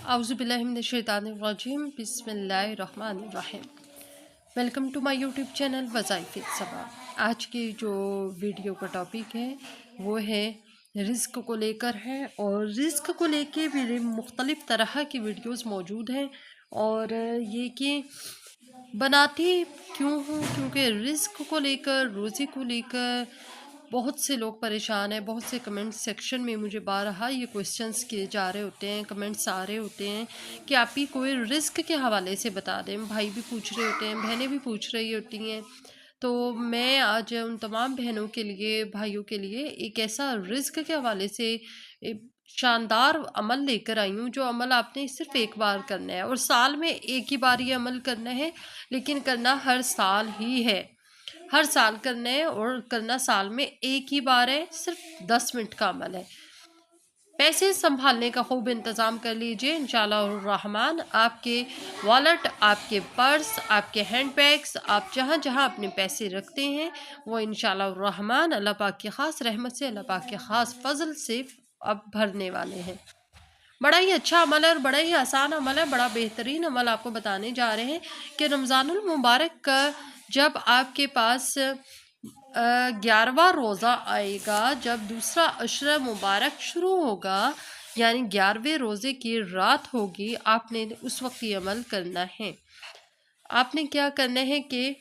आउज़ुबिल्लाहिमिनश्शैतानिर्रजीम बिस्मिल्लाहिर्रहमानिर्रहीम। Welcome to my YouTube channel Wazaif Saba. आज की जो वीडियो का टॉपिक है वो है रिज़्क़ को लेकर है, और रिज़्क़ को लेके भी मुख्तलिफ़ तरह की वीडियोस मौजूद हैं। और ये कि बनाती क्यों हूँ, क्योंकि रिज़्क़ को लेकर, रोज़ी को लेकर बहुत से लोग परेशान हैं। बहुत से कमेंट सेक्शन में मुझे बारहा ये क्वेश्चंस किए जा रहे होते हैं, कमेंट्स आ रहे होते हैं कि आप ही कोई रिस्क के हवाले से बता दें। भाई भी पूछ रहे होते हैं, बहनें भी पूछ रही होती हैं। तो मैं आज उन तमाम बहनों के लिए, भाइयों के लिए एक ऐसा रिस्क के हवाले से शानदार अमल लेकर आई हूँ, जो अमल आपने सिर्फ एक बार करना है और साल में एक ही बार ये अमल करना है, लेकिन करना हर साल ही है। हर साल करना है और करना साल में एक ही बार है। सिर्फ 10 मिनट का अमल है। पैसे संभालने का खूब इंतज़ाम कर लीजिए। इंशाअल्लाह रहमान आपके वॉलेट, आपके पर्स, आपके हैंड बैग्स, आप जहाँ जहाँ अपने पैसे रखते हैं वो इंशाअल्लाह रहमान अल्लाह पाक की ख़ास रहमत से, अल्लाह पाक के ख़ास फजल से अब भरने वाले हैं। बड़ा ही अच्छा अमल है और बड़ा ही आसान अमल है, बड़ा बेहतरीन अमल आपको बताने जा रहे हैं कि रमज़ानुल मुबारक का जब आपके पास 11वां रोज़ा आएगा, जब दूसरा अशरा मुबारक शुरू होगा, यानी 11वें रोज़े की रात होगी, आपने उस वक्त ये अमल करना है। आपने क्या करना है कि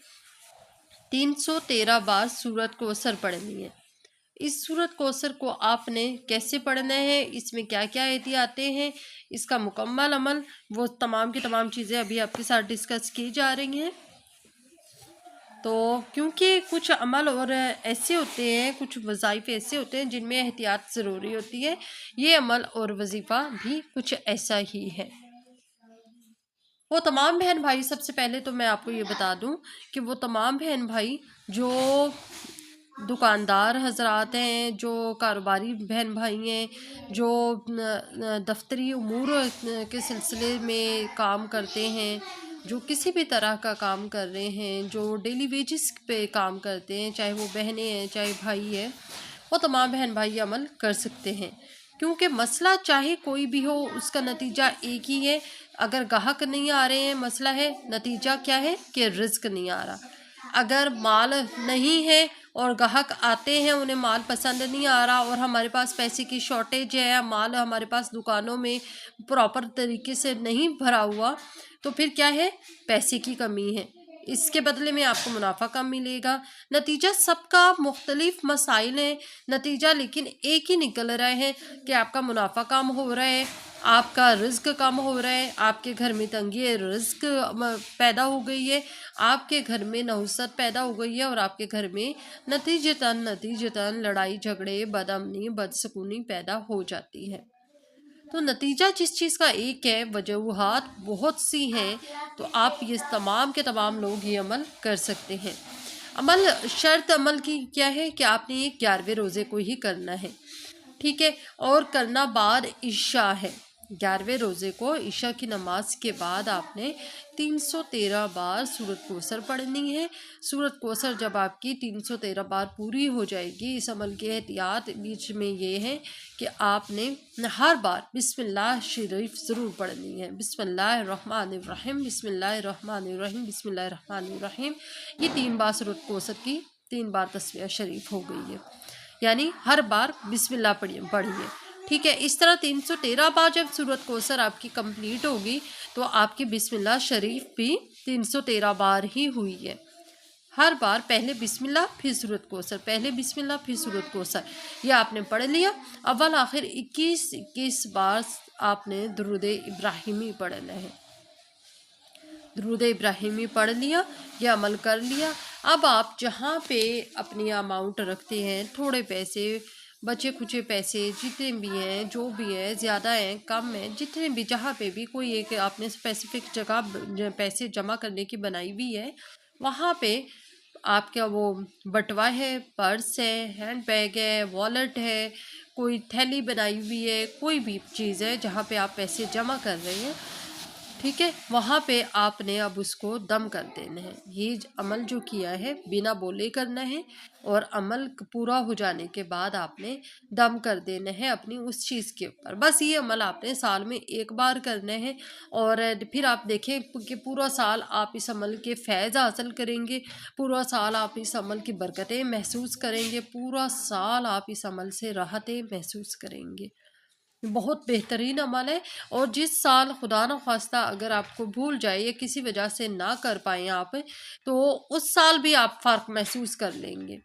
313 बार सूरत कौसर पढ़नी है। इस सूरत कौसर को आपने कैसे पढ़ना है, इसमें क्या क्या एहतियातें हैं, इसका मुकम्मल अमल, वो तमाम की तमाम चीज़ें अभी आपके साथ डिस्कस की जा रही हैं। तो क्योंकि कुछ अमल और ऐसे होते हैं, कुछ वज़ाइफ़ ऐसे होते हैं जिनमें एहतियात ज़रूरी होती है, ये अमल और वजीफ़ा भी कुछ ऐसा ही है। वो तमाम बहन भाई, सबसे पहले तो मैं आपको ये बता दूं कि वो तमाम बहन भाई जो दुकानदार हजरात हैं, जो कारोबारी बहन भाई हैं, जो दफ्तरी उमूर के सिलसिले में काम करते हैं, जो किसी भी तरह का काम कर रहे हैं, जो डेली वेजेस पे काम करते हैं, चाहे वो बहनें हैं चाहे भाई है, वो तमाम बहन भाई अमल कर सकते हैं। क्योंकि मसला चाहे कोई भी हो, उसका नतीजा एक ही है। अगर गाहक नहीं आ रहे हैं, मसला है, नतीजा क्या है कि रिस्क नहीं आ रहा। अगर माल नहीं है और ग्राहक आते हैं, उन्हें माल पसंद नहीं आ रहा और हमारे पास पैसे की शॉर्टेज है, माल हमारे पास दुकानों में प्रॉपर तरीके से नहीं भरा हुआ, तो फिर क्या है, पैसे की कमी है। इसके बदले में आपको मुनाफा कम मिलेगा। नतीजा सबका मुख्तलिफ मसाइल हैं, नतीजा लेकिन एक ही निकल रहा है कि आपका मुनाफा कम हो रहा है, आपका रिस्क कम हो रहा है, आपके घर में तंगी रिस्क पैदा हो गई है, आपके घर में नहुसत पैदा हो गई है, और आपके घर में नतीजतन लड़ाई झगड़े, बदअमनी, बदसकूनी पैदा हो जाती है। तो नतीजा जिस चीज़ का एक है, वजूहात बहुत सी हैं, तो आप ये तमाम के तमाम लोग ये अमल कर सकते हैं। अमल, शर्त अमल की क्या है कि आपने ये 11वें रोज़े को ही करना है, ठीक है, और करना बाद इशा है। 11वें रोज़े को इशा की नमाज के बाद आपने 313 बार सूरत कौसर पढ़नी है। सूरत कौसर जब आपकी 313 बार पूरी हो जाएगी, इस अमल के एहतियात बीच में ये है कि आपने हर बार बिस्मिल्लाह शरीफ ज़रूर पढ़नी है। बिस्मिल्लाहिर्रहमानिर्रहीम, बिस्मिल्लाहिर्रहमानिर्रहीम, बिस्मिल्लाहिर्रहमानिर्रहीम। ये 3 बार सूरत कौसर की 3 बार तस्बीह शरीफ हो गई है, यानी हर बार बिस्मिल्लाह पढ़िए, ठीक है। इस तरह 313 बार जब सूरत कौसर आपकी कंप्लीट होगी, तो आपकी बिस्मिल्लाह शरीफ भी 313 बार ही हुई है। हर बार पहले बिस्मिल्लाह फिर सूरत कौसर, पहले बिस्मिल्लाह फिर सूरत कौसर, ये आपने पढ़ लिया। अव्वल आखिर 21 बार आपने दुरूद इब्राहिमी पढ़ना है। दुरूद इब्राहिमी पढ़ लिया, यह अमल कर लिया। अब आप जहाँ पे अपनी अमाउंट रखते हैं, थोड़े पैसे, बचे खुचे पैसे जितने भी हैं, जो भी है, ज़्यादा हैं कम हैं, जितने भी, जहाँ पे भी कोई एक आपने स्पेसिफिक जगह पैसे जमा करने की बनाई हुई है, वहाँ पे आपका वो बटवा है, पर्स है, हैंड बैग है, वॉलेट है, कोई थैली बनाई हुई है, कोई भी चीज़ है जहाँ पे आप पैसे जमा कर रहे हैं, ٹھیک ہے، وہاں پہ آپ نے اب اس کو دم کر دینا ہے۔ یہ عمل جو کیا ہے بنا بولے کرنا ہے، اور عمل پورا ہو جانے کے بعد آپ نے دم کر دینا ہے اپنی اس چیز کے اوپر۔ بس یہ عمل آپ نے سال میں ایک بار کرنا ہے، اور پھر آپ دیکھیں کہ پورا سال آپ اس عمل کے فیض حاصل کریں گے، پورا سال آپ اس عمل کی برکتیں محسوس کریں گے، پورا سال آپ اس عمل سے راحتیں محسوس کریں گے۔ بہت بہترین عمل ہے، اور جس سال خدا نخواستہ اگر آپ کو بھول جائے یا کسی وجہ سے نہ کر پائیں آپ، تو اس سال بھی آپ فرق محسوس کر لیں گے۔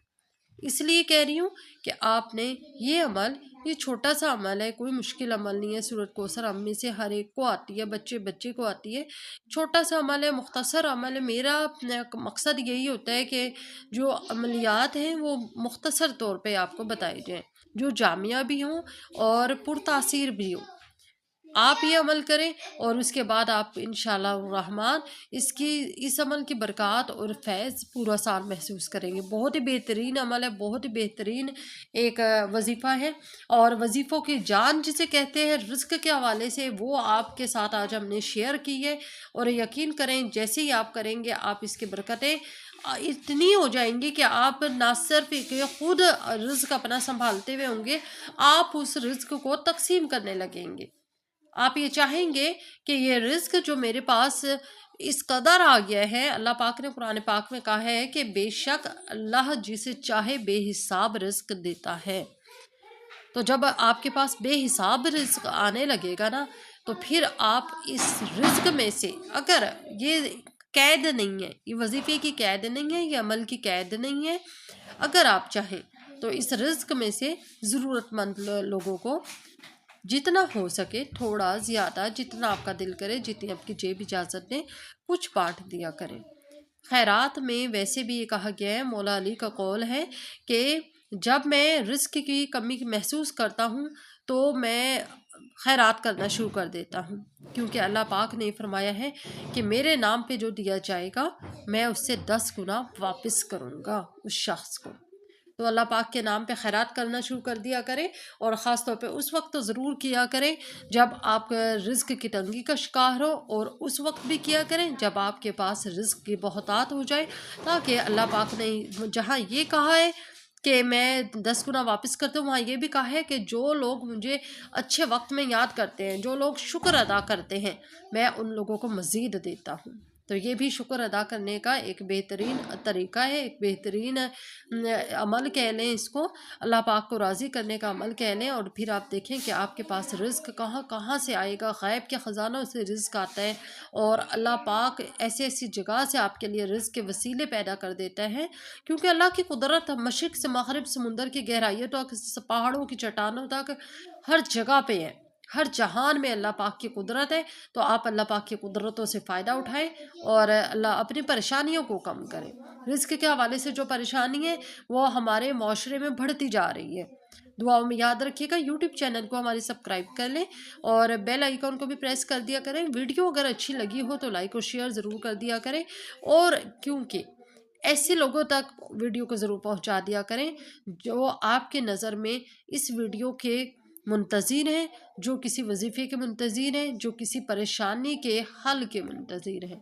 اس لیے کہہ رہی ہوں کہ آپ نے یہ عمل، یہ چھوٹا سا عمل ہے، کوئی مشکل عمل نہیں ہے۔ سورۃ کوثر ہم میں سے ہر ایک کو آتی ہے، بچے بچے کو آتی ہے، چھوٹا سا عمل ہے، مختصر عمل ہے۔ میرا مقصد یہی ہوتا ہے کہ جو عملیات ہیں وہ مختصر طور پہ آپ کو بتائی جائیں، جو جامعہ بھی ہوں اور پرتاثیر بھی ہوں۔ آپ یہ عمل کریں، اور اس کے بعد آپ انشاءاللہ الرحمن اس عمل کی برکات اور فیض پورا سال محسوس کریں گے۔ بہت ہی بہترین عمل ہے، بہت ہی بہترین ایک وظیفہ ہے، اور وظیفوں کی جان جسے کہتے ہیں رزق کے حوالے سے، وہ آپ کے ساتھ آج ہم نے شیئر کی ہے۔ اور یقین کریں جیسے ہی آپ کریں گے، آپ اس کی برکتیں اتنی ہو جائیں گی کہ آپ نہ صرف کہ خود رزق اپنا سنبھالتے ہوئے ہوں گے، آپ اس رزق کو تقسیم کرنے لگیں گے۔ آپ یہ چاہیں گے کہ یہ رزق جو میرے پاس اس قدر آ گیا ہے، اللہ پاک نے قرآن پاک میں کہا ہے کہ بے شک اللہ جسے چاہے بے حساب رزق دیتا ہے۔ تو جب آپ کے پاس بے حساب رزق آنے لگے گا نا، تو پھر آپ اس رزق میں سے، اگر یہ قید نہیں ہے، یہ وظیفے کی قید نہیں ہے، یہ عمل کی قید نہیں ہے، اگر آپ چاہیں تو اس رزق میں سے ضرورت مند لوگوں کو جتنا ہو سکے، تھوڑا زیادہ، جتنا آپ کا دل کرے، جتنی آپ کی جیب اجازت دیں، کچھ بانٹ دیا کریں۔ خیرات میں ویسے بھی یہ کہا گیا ہے، مولا علی کا قول ہے کہ جب میں رزق کی کمی محسوس کرتا ہوں تو میں خیرات کرنا شروع کر دیتا ہوں، کیونکہ اللہ پاک نے فرمایا ہے کہ میرے نام پہ جو دیا جائے گا میں اس سے 10 گنا واپس کروں گا اس شخص کو۔ تو اللہ پاک کے نام پہ خیرات کرنا شروع کر دیا کریں، اور خاص طور پہ اس وقت تو ضرور کیا کریں جب آپ رزق کی تنگی کا شکار ہو، اور اس وقت بھی کیا کریں جب آپ کے پاس رزق کی بہتات ہو جائے، تاکہ اللہ پاک نے جہاں یہ کہا ہے کہ میں 10 گنا واپس کرتا ہوں، وہاں یہ بھی کہا ہے کہ جو لوگ مجھے اچھے وقت میں یاد کرتے ہیں، جو لوگ شکر ادا کرتے ہیں، میں ان لوگوں کو مزید دیتا ہوں۔ تو یہ بھی شکر ادا کرنے کا ایک بہترین طریقہ ہے، ایک بہترین عمل کہہ لیں اس کو، اللہ پاک کو راضی کرنے کا عمل کہہ لیں۔ اور پھر آپ دیکھیں کہ آپ کے پاس رزق کہاں کہاں سے آئے گا، غیب کے خزانوں سے رزق آتا ہے، اور اللہ پاک ایسی ایسی جگہ سے آپ کے لیے رزق کے وسیلے پیدا کر دیتا ہے، کیونکہ اللہ کی قدرت مشرق سے مغرب، سمندر کی گہرائیوں تک، پہاڑوں کی چٹانوں تک، ہر جگہ پہ ہے، ہر جہان میں اللہ پاک کی قدرت ہے۔ تو آپ اللہ پاک کی قدرتوں سے فائدہ اٹھائیں، اور اللہ اپنی پریشانیوں کو کم کریں۔ رزق کے حوالے سے جو پریشانی ہے وہ ہمارے معاشرے میں بڑھتی جا رہی ہے۔ دعاؤں میں یاد رکھیے گا، یوٹیوب چینل کو ہماری سبسکرائب کر لیں، اور بیل آئیکن کو بھی پریس کر دیا کریں۔ ویڈیو اگر اچھی لگی ہو تو لائک اور شیئر ضرور کر دیا کریں، اور کیونکہ ایسے لوگوں تک ویڈیو کو ضرور پہنچا دیا کریں جو آپ کے نظر میں اس ویڈیو کے منتظر ہیں، جو کسی وظیفے کے منتظر ہیں، جو کسی پریشانی کے حل کے منتظر ہیں۔